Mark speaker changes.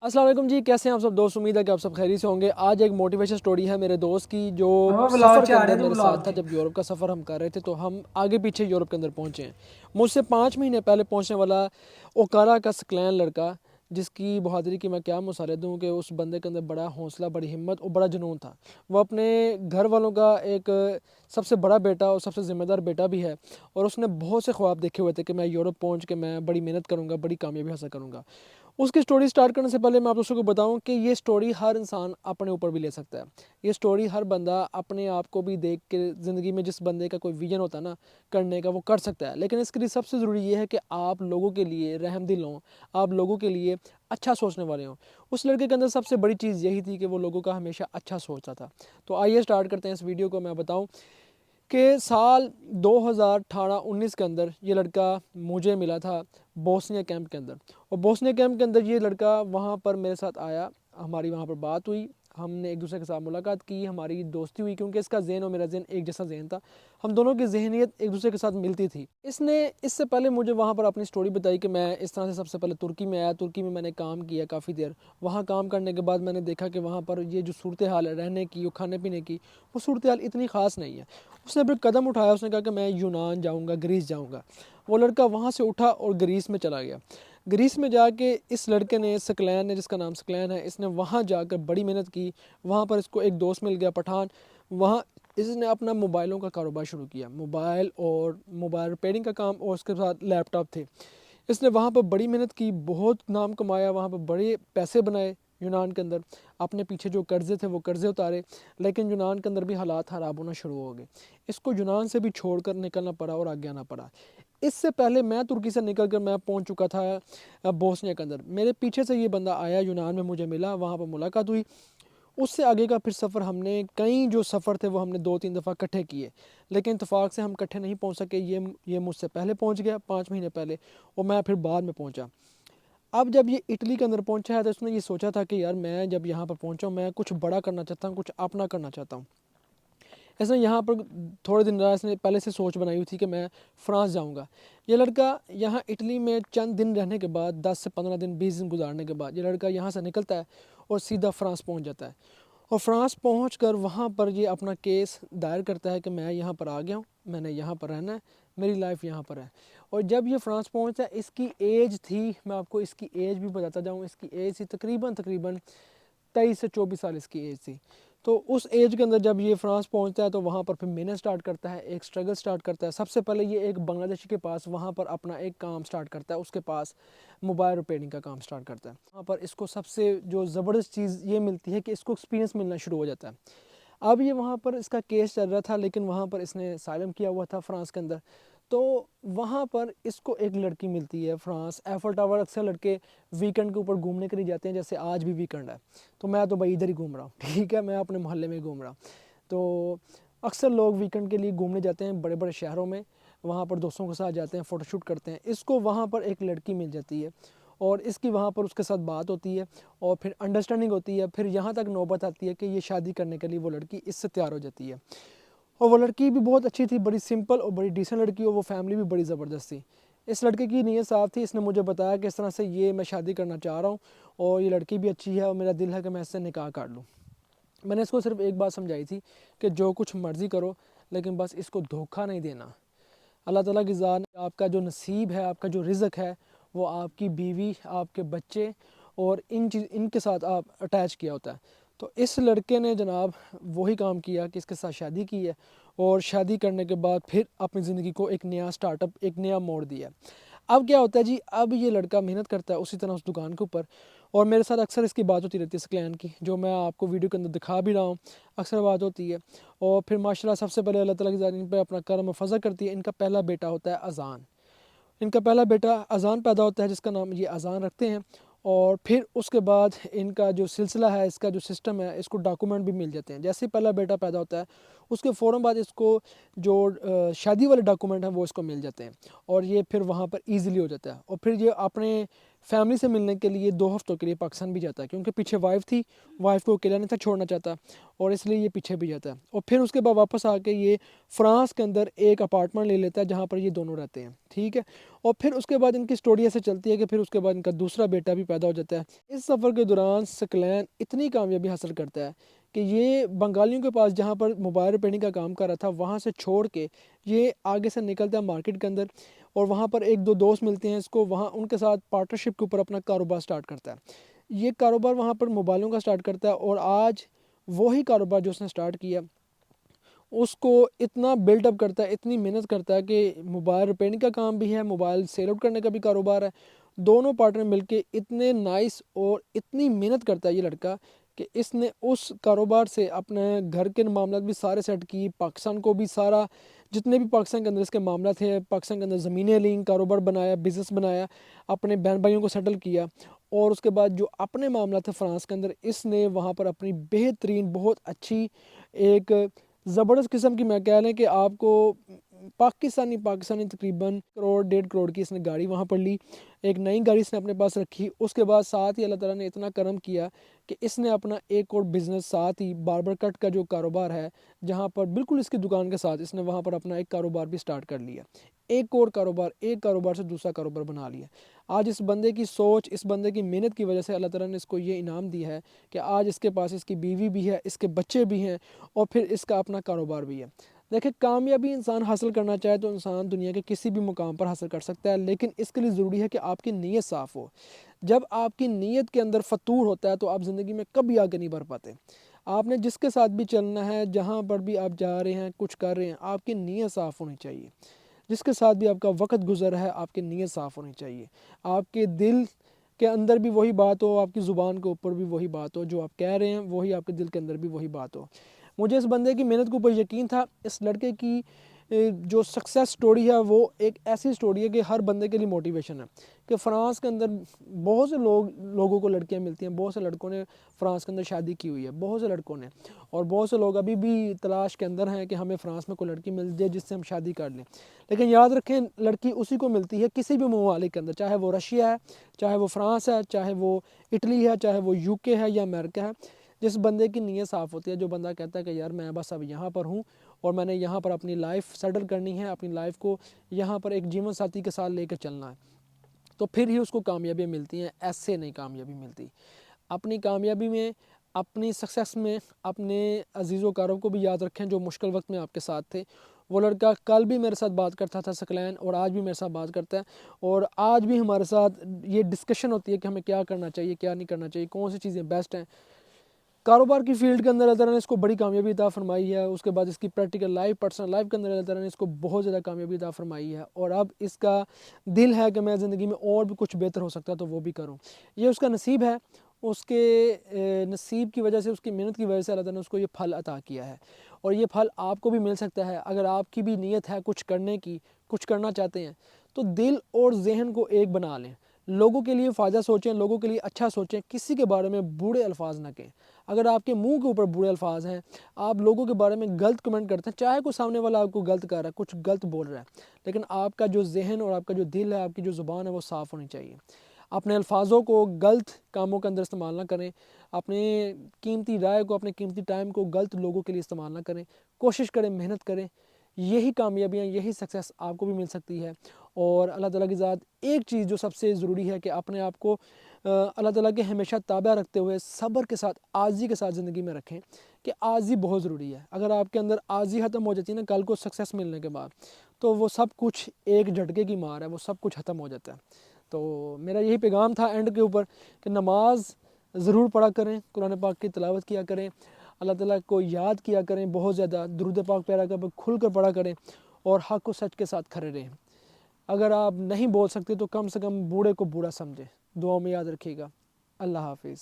Speaker 1: السلام علیکم جی، کیسے ہیں آپ سب دوست؟ امید ہے کہ آپ سب خیری سے ہوں گے۔ آج ایک موٹیویشن سٹوری ہے میرے دوست کی جو
Speaker 2: بلاگ
Speaker 1: سفر
Speaker 2: سے
Speaker 1: کے
Speaker 2: آ رہے
Speaker 1: اندر
Speaker 2: ہیں تو
Speaker 1: میرے
Speaker 2: بلاگ
Speaker 1: ساتھ تھا۔
Speaker 2: تھے.
Speaker 1: جب یورپ کا سفر ہم کر رہے تھے تو ہم آگے پیچھے یورپ کے اندر پہنچے ہیں۔ مجھ سے 5 مہینے پہلے پہنچنے والا اوکارا کا سکلین لڑکا، جس کی بہادری کی میں کیا مثالیں دوں کہ اس بندے کے اندر بڑا حوصلہ، بڑی ہمت اور بڑا جنون تھا۔ وہ اپنے گھر والوں کا ایک سب سے بڑا بیٹا اور سب سے ذمہ دار بیٹا بھی ہے، اور اس نے بہت سے خواب دیکھے ہوئے تھے کہ میں یورپ پہنچ کے میں بڑی محنت کروں گا، بڑی کامیابی حاصل کروں گا۔ اس کی سٹوری سٹارٹ کرنے سے پہلے میں آپ دوستوں کو بتاؤں کہ یہ سٹوری ہر انسان اپنے اوپر بھی لے سکتا ہے۔ یہ سٹوری ہر بندہ اپنے آپ کو بھی دیکھ کے زندگی میں جس بندے کا کوئی ویژن ہوتا ہے نا کرنے کا، وہ کر سکتا ہے۔ لیکن اس کے لیے سب سے ضروری یہ ہے کہ آپ لوگوں کے لیے رحم دل ہوں، آپ لوگوں کے لیے اچھا سوچنے والے ہوں۔ اس لڑکے کے اندر سب سے بڑی چیز یہی تھی کہ وہ لوگوں کا ہمیشہ اچھا سوچتا تھا۔ تو آئیے سٹارٹ کرتے ہیں اس ویڈیو کو۔ میں بتاؤں کہ سال 2018-19 کے اندر یہ لڑکا مجھے ملا تھا بوسنیا کیمپ کے اندر، اور بوسنیا کیمپ کے اندر یہ لڑکا وہاں پر میرے ساتھ آیا، ہماری وہاں پر بات ہوئی، ہم نے ایک دوسرے کے ساتھ ملاقات کی، ہماری دوستی ہوئی، کیونکہ اس کا ذہن اور میرا ذہن ایک جیسا ذہن تھا، ہم دونوں کی ذہنیت ایک دوسرے کے ساتھ ملتی تھی۔ اس نے اس سے پہلے مجھے وہاں پر اپنی سٹوری بتائی کہ میں اس طرح سے سب سے پہلے ترکی میں آیا، ترکی میں میں نے کام کیا کافی دیر، وہاں کام کرنے کے بعد میں نے دیکھا کہ وہاں پر یہ جو صورتحال ہے رہنے کی اور کھانے پینے کی، وہ صورتحال اتنی خاص نہیں ہے۔ اس نے پھر قدم اٹھایا، اس نے کہا کہ میں یونان جاؤں گا، گریس جاؤں گا۔ وہ لڑکا وہاں سے اٹھا اور گریس میں چلا گیا۔ گریس میں جا کے اس لڑکے نے، سکلین نے، جس کا نام سکلین ہے، اس نے وہاں جا کر بڑی محنت کی۔ وہاں پر اس کو ایک دوست مل گیا پٹھان، وہاں اس نے اپنا موبائلوں کا کاروبار شروع کیا، موبائل ریپیئرنگ کا کام، اور اس کے ساتھ لیپ ٹاپ تھے۔ اس نے وہاں پر بڑی محنت کی، بہت نام کمایا، وہاں پر بڑے پیسے بنائے یونان کے اندر، اپنے پیچھے جو قرضے تھے وہ قرضے اتارے۔ لیکن یونان کے اندر بھی حالات خراب ہونا شروع ہو گئے، اس کو یونان سے بھی چھوڑ کر نکلنا پڑا اور آگے آنا پڑا۔ اس سے پہلے میں ترکی سے نکل کر میں پہنچ چکا تھا بوسنیا کے اندر۔ میرے پیچھے سے یہ بندہ آیا، یونان میں مجھے ملا، وہاں پر ملاقات ہوئی۔ اس سے آگے کا پھر سفر ہم نے، کئی جو سفر تھے وہ ہم نے 2-3 دفعہ اکٹھے کیے، لیکن اتفاق سے ہم اکٹھے نہیں پہنچ سکے۔ یہ مجھ سے پہلے پہنچ گیا 5 مہینے پہلے، اور میں پھر بعد میں پہنچا۔ اب جب یہ اٹلی کے اندر پہنچا ہے تو اس نے یہ سوچا تھا کہ یار میں جب یہاں پر پہنچا ہوں، میں کچھ بڑا کرنا چاہتا ہوں، کچھ اپنا کرنا چاہتا ہوں۔ اس نے یہاں پر تھوڑے دن رہا، اس نے پہلے سے سوچ بنائی ہوئی تھی کہ میں فرانس جاؤں گا۔ یہ لڑکا یہاں اٹلی میں چند دن رہنے کے بعد، 10 سے 15 دن 20 دن گزارنے کے بعد، یہ لڑکا یہاں سے نکلتا ہے اور سیدھا فرانس پہنچ جاتا ہے، اور فرانس پہنچ کر وہاں پر یہ اپنا کیس دائر کرتا ہے کہ میں یہاں پر آ گیا ہوں، میں نے یہاں پر رہنا ہے، میری لائف یہاں پر ہے۔ اور جب یہ فرانس پہنچتا ہے، اس کی ایج تھی، میں آپ کو اس کی ایج بھی بتاتا جاؤں، اس کی ایج تھی تقریباً 23 سے 24 سال اس کی ایج تھی۔ تو اس ایج کے اندر جب یہ فرانس پہنچتا ہے تو وہاں پر پھر محنت سٹارٹ کرتا ہے، ایک سٹرگل سٹارٹ کرتا ہے۔ سب سے پہلے یہ ایک بنگلہ دیشی کے پاس وہاں پر اپنا ایک کام سٹارٹ کرتا ہے، اس کے پاس موبائل ریپیئرنگ کا کام سٹارٹ کرتا ہے۔ وہاں پر اس کو سب سے جو زبردست چیز یہ ملتی ہے کہ اس کو ایکسپیرینس ملنا شروع ہو جاتا ہے۔ اب یہ وہاں پر اس کا کیس چل رہا تھا، لیکن وہاں پر اس نے اسائلم کیا ہوا تھا فرانس کے اندر۔ تو وہاں پر اس کو ایک لڑکی ملتی ہے فرانس، ایفل ٹاور اکثر لڑکے ویکنڈ کے اوپر گھومنے کے لیے جاتے ہیں، جیسے آج بھی ویکنڈ ہے، تو میں تو بھائی ادھر ہی گھوم رہا ہوں، ٹھیک ہے، میں اپنے محلے میں گھوم رہا ہوں۔ تو اکثر لوگ ویکنڈ کے لیے گھومنے جاتے ہیں بڑے بڑے شہروں میں، وہاں پر دوستوں کے ساتھ جاتے ہیں، فوٹو شوٹ کرتے ہیں۔ اس کو وہاں پر ایک لڑکی مل جاتی ہے، اور اس کی وہاں پر اس کے ساتھ بات ہوتی ہے، اور پھر انڈرسٹینڈنگ ہوتی ہے، پھر یہاں تک نوبت آتی ہے کہ یہ شادی کرنے کے لیے وہ لڑکی اس سے تیار ہو جاتی ہے۔ اور وہ لڑکی بھی بہت اچھی تھی، بڑی سمپل اور بڑی ڈیسنٹ لڑکی، اور وہ فیملی بھی بڑی زبردست تھی۔ اس لڑکے کی نیت صاف تھی، اس نے مجھے بتایا کہ اس طرح سے یہ میں شادی کرنا چاہ رہا ہوں، اور یہ لڑکی بھی اچھی ہے، اور میرا دل ہے کہ میں اس سے نکاح کر لوں۔ میں نے اس کو صرف ایک بات سمجھائی تھی کہ جو کچھ مرضی کرو، لیکن بس اس کو دھوکہ نہیں دینا۔ اللہ تعالیٰ کی ذات نے آپ کا جو نصیب ہے، آپ کا جو رزق ہے، وہ آپ کی بیوی، آپ کے بچے اور ان کے ساتھ آپ اٹیچ کیا ہوتا ہے۔ تو اس لڑکے نے جناب وہی کام کیا کہ اس کے ساتھ شادی کی ہے، اور شادی کرنے کے بعد پھر اپنی زندگی کو ایک نیا سٹارٹ اپ، ایک نیا موڑ دیا۔ اب کیا ہوتا ہے جی، اب یہ لڑکا محنت کرتا ہے اسی طرح اس دکان کے اوپر، اور میرے ساتھ اکثر اس کی بات ہوتی رہتی ہے سکلین کی، جو میں آپ کو ویڈیو کے اندر دکھا بھی رہا ہوں، اکثر بات ہوتی ہے۔ اور پھر ماشاءاللہ سب سے پہلے اللہ تعالیٰ کی ذات ان پہ اپنا کرم و فضل کرتی ہے۔ ان کا پہلا بیٹا ہوتا ہے اذان، ان کا پہلا بیٹا اذان پیدا ہوتا ہے، جس کا نام یہ اذان رکھتے ہیں۔ اور پھر اس کے بعد ان کا جو سلسلہ ہے، اس کا جو سسٹم ہے، اس کو ڈاکومنٹ بھی مل جاتے ہیں۔ جیسے ہی پہلا بیٹا پیدا ہوتا ہے، اس کے فوراً بعد اس کو جو شادی والے ڈاکومنٹ ہیں وہ اس کو مل جاتے ہیں، اور یہ پھر وہاں پر ایزیلی ہو جاتا ہے۔ اور پھر یہ اپنے فیملی سے ملنے کے لیے 2 ہفتوں کے لیے پاکستان بھی جاتا ہے، کیونکہ پیچھے وائف تھی، وائف کو اکیلا نہیں تھا چھوڑنا چاہتا، اور اس لیے یہ پیچھے بھی جاتا ہے، اور پھر اس کے بعد واپس آ کے یہ فرانس کے اندر ایک اپارٹمنٹ لے لیتا ہے جہاں پر یہ دونوں رہتے ہیں، ٹھیک ہے۔ اور پھر اس کے بعد ان کی سٹوری ایسے چلتی ہے کہ پھر اس کے بعد ان کا دوسرا بیٹا بھی پیدا ہو جاتا ہے۔ اس سفر کے دوران سکلین اتنی کامیابی حاصل کرتا ہے کہ یہ بنگالیوں کے پاس جہاں پر موبائل ریپیئرنگ کا کام کر رہا تھا وہاں سے چھوڑ کے یہ آگے سے نکلتا ہے مارکیٹ کے اندر، اور وہاں پر 1-2 دوست ملتے ہیں اس کو، وہاں ان کے ساتھ پارٹنرشپ کے اوپر اپنا کاروبار سٹارٹ کرتا ہے۔ یہ کاروبار وہاں پر موبائلوں کا سٹارٹ کرتا ہے، اور آج وہی کاروبار جو اس نے سٹارٹ کیا اس کو اتنا بلڈ اپ کرتا ہے، اتنی محنت کرتا ہے کہ موبائل ریپیئرنگ کا کام بھی ہے، موبائل سیل آؤٹ کرنے کا بھی کاروبار ہے، دونوں پارٹنر مل کے اتنے نائس اور اتنی محنت کرتا ہے یہ لڑکا کہ اس نے اس کاروبار سے اپنے گھر کے معاملات بھی سارے سیٹ کی، پاکستان کو بھی سارا جتنے بھی پاکستان کے اندر اس کے معاملات تھے، پاکستان کے اندر زمینیں لیں، کاروبار بنایا، بزنس بنایا، اپنے بہن بھائیوں کو سیٹل کیا، اور اس کے بعد جو اپنے معاملات تھے فرانس کے اندر اس نے وہاں پر اپنی بہترین بہت اچھی ایک زبردست قسم کی، میں کہہ لیں کہ آپ کو پاکستانی تقریباً 1.5 کروڑ کی اس نے گاڑی وہاں پر لی، ایک نئی گاڑی اس نے اپنے پاس رکھی۔ اس کے بعد ساتھ ہی اللہ تعالیٰ نے اتنا کرم کیا کہ اس نے اپنا ایک اور بزنس ساتھ ہی باربر کٹ کا جو کاروبار ہے جہاں پر بالکل اس کی دکان کے ساتھ اس نے وہاں پر اپنا ایک کاروبار بھی سٹارٹ کر لیا، ایک اور کاروبار، ایک کاروبار سے دوسرا کاروبار بنا لیا۔ آج اس بندے کی سوچ، اس بندے کی محنت کی وجہ سے اللہ تعالیٰ نے اس کو یہ انعام دیا ہے کہ آج اس کے پاس اس کی بیوی بھی ہے، اس کے بچے بھی ہیں، اور پھر اس کا اپنا کاروبار بھی ہے۔ دیکھیں، کامیابی انسان حاصل کرنا چاہے تو انسان دنیا کے کسی بھی مقام پر حاصل کر سکتا ہے، لیکن اس کے لیے ضروری ہے کہ آپ کی نیت صاف ہو۔ جب آپ کی نیت کے اندر فطور ہوتا ہے تو آپ زندگی میں کبھی آگے نہیں بڑھ پاتے۔ آپ نے جس کے ساتھ بھی چلنا ہے، جہاں پر بھی آپ جا رہے ہیں، کچھ کر رہے ہیں، آپ کی نیت صاف ہونی چاہیے۔ جس کے ساتھ بھی آپ کا وقت گزر ہے آپ کی نیت صاف ہونی چاہیے، آپ کے دل کے اندر بھی وہی بات ہو، آپ کی زبان کے اوپر بھی وہی بات ہو، جو آپ کہہ رہے ہیں وہی آپ کے دل کے اندر بھی وہی بات ہو۔ مجھے اس بندے کی محنت کے اوپر یقین تھا، اس لڑکے کی جو سکسیس سٹوری ہے وہ ایک ایسی سٹوری ہے کہ ہر بندے کے لیے موٹیویشن ہے، کہ فرانس کے اندر بہت سے لوگوں کو لڑکیاں ملتی ہیں، بہت سے لڑکوں نے فرانس کے اندر شادی کی ہوئی ہے، بہت سے لڑکوں نے، اور بہت سے لوگ ابھی بھی تلاش کے اندر ہیں کہ ہمیں فرانس میں کوئی لڑکی مل جائے جس سے ہم شادی کر لیں۔ لیکن یاد رکھیں، لڑکی اسی کو ملتی ہے کسی بھی ممالک کے اندر، چاہے وہ رشیا ہے، چاہے وہ فرانس ہے، چاہے وہ اٹلی ہے، چاہے وہ UK ہے یا امریکہ ہے، جس بندے کی نیت صاف ہوتی ہے، جو بندہ کہتا ہے کہ یار میں بس اب یہاں پر ہوں اور میں نے یہاں پر اپنی لائف سیٹل کرنی ہے، اپنی لائف کو یہاں پر ایک جیون ساتھی کے ساتھ لے کے چلنا ہے، تو پھر ہی اس کو کامیابی ملتی ہیں، ایسے نہیں کامیابی ملتی۔ اپنی کامیابی میں، اپنی سکسیس میں، اپنے عزیز و کاروں کو بھی یاد رکھیں جو مشکل وقت میں آپ کے ساتھ تھے۔ وہ لڑکا کل بھی میرے ساتھ بات کرتا تھا سکلین، اور آج بھی میرے ساتھ بات کرتا ہے، اور آج بھی ہمارے ساتھ یہ ڈسکشن ہوتی ہے کہ ہمیں کیا کرنا چاہیے، کیا نہیں کرنا چاہیے، کون سی چیزیں بیسٹ ہیں۔ کاروبار کی فیلڈ کے اندر اللہ تعالیٰ نے اس کو بڑی کامیابی عطا فرمائی ہے، اس کے بعد اس کی پریکٹیکل لائف، پرسنل لائف کے اندر اللہ تعالیٰ نے اس کو بہت زیادہ کامیابی عطا فرمائی ہے، اور اب اس کا دل ہے کہ میں زندگی میں اور بھی کچھ بہتر ہو سکتا ہے تو وہ بھی کروں۔ یہ اس کا نصیب ہے، اس کے نصیب کی وجہ سے، اس کی محنت کی وجہ سے اللہ تعالیٰ نے اس کو یہ پھل عطا کیا ہے، اور یہ پھل آپ کو بھی مل سکتا ہے اگر آپ کی بھی نیت ہے کچھ کرنے کی، کچھ کرنا چاہتے ہیں تو دل اور ذہن کو ایک بنا لیں، لوگوں کے لیے فائدہ سوچیں، لوگوں کے لیے اچھا سوچیں، کسی کے بارے میں برے الفاظ نہ کہیں۔ اگر آپ کے منہ کے اوپر برے الفاظ ہیں، آپ لوگوں کے بارے میں غلط کمنٹ کرتے ہیں، چاہے کوئی سامنے والا آپ کو غلط کر رہا ہے، کچھ غلط بول رہا ہے، لیکن آپ کا جو ذہن اور آپ کا جو دل ہے، آپ کی جو زبان ہے وہ صاف ہونی چاہیے۔ اپنے الفاظوں کو غلط کاموں کے اندر استعمال نہ کریں، اپنے قیمتی رائے کو، اپنے قیمتی ٹائم کو غلط لوگوں کے لیے استعمال نہ کریں، کوشش کریں، محنت کریں، یہی کامیابیاں، یہی سکسیس آپ کو بھی مل سکتی ہے۔ اور اللہ تعالیٰ کی ذات ایک چیز جو سب سے ضروری ہے کہ اپنے آپ کو اللہ تعالیٰ کے ہمیشہ تابع رکھتے ہوئے صبر کے ساتھ، عاجزی کے ساتھ زندگی میں رکھیں، کہ عاجزی بہت ضروری ہے۔ اگر آپ کے اندر عاجزی ختم ہو جاتی ہے نا کل کو سکسیس ملنے کے بعد، تو وہ سب کچھ ایک جھٹکے کی مار ہے، وہ سب کچھ ختم ہو جاتا ہے۔ تو میرا یہی پیغام تھا اینڈ کے اوپر کہ نماز ضرور پڑھا کریں، قرآن پاک کی تلاوت کیا کریں، اللہ تعالیٰ کو یاد کیا کریں، بہت زیادہ درود پاک پیارا کر کھل کر پڑھا کریں، اور حق و سچ کے ساتھ کھڑے رہیں۔ اگر آپ نہیں بول سکتے تو کم سے کم بوڑھے کو بوڑھا سمجھیں۔ دعاؤں میں یاد رکھیے گا۔ اللہ حافظ۔